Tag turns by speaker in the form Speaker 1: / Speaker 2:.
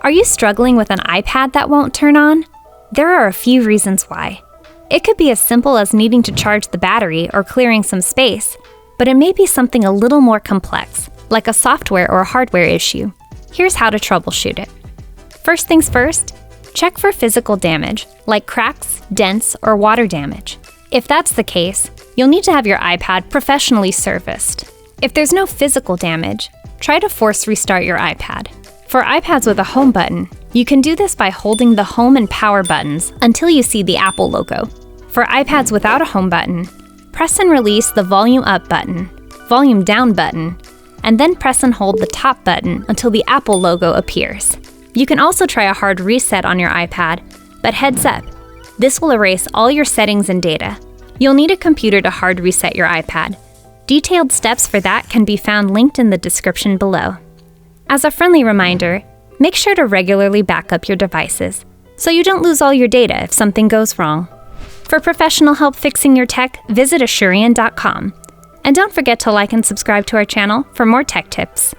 Speaker 1: Are you struggling with an iPad that won't turn on? There are a few reasons why. It could be as simple as needing to charge the battery or clearing some space, but it may be something a little more complex, like a software or hardware issue. Here's how to troubleshoot it. First things first, check for physical damage, like cracks, dents, or water damage. If that's the case, you'll need to have your iPad professionally serviced. If there's no physical damage, try to force restart your iPad. For iPads with a home button, you can do this by holding the home and power buttons until you see the Apple logo. For iPads without a home button, press and release the volume up button, volume down button, and then press and hold the top button until the Apple logo appears. You can also try a hard reset on your iPad, but heads up, this will erase all your settings and data. You'll need a computer to hard reset your iPad. Detailed steps for that can be found linked in the description below. As a friendly reminder, make sure to regularly back up your devices so you don't lose all your data if something goes wrong. For professional help fixing your tech, visit Asurion.com. And don't forget to like and subscribe to our channel for more tech tips.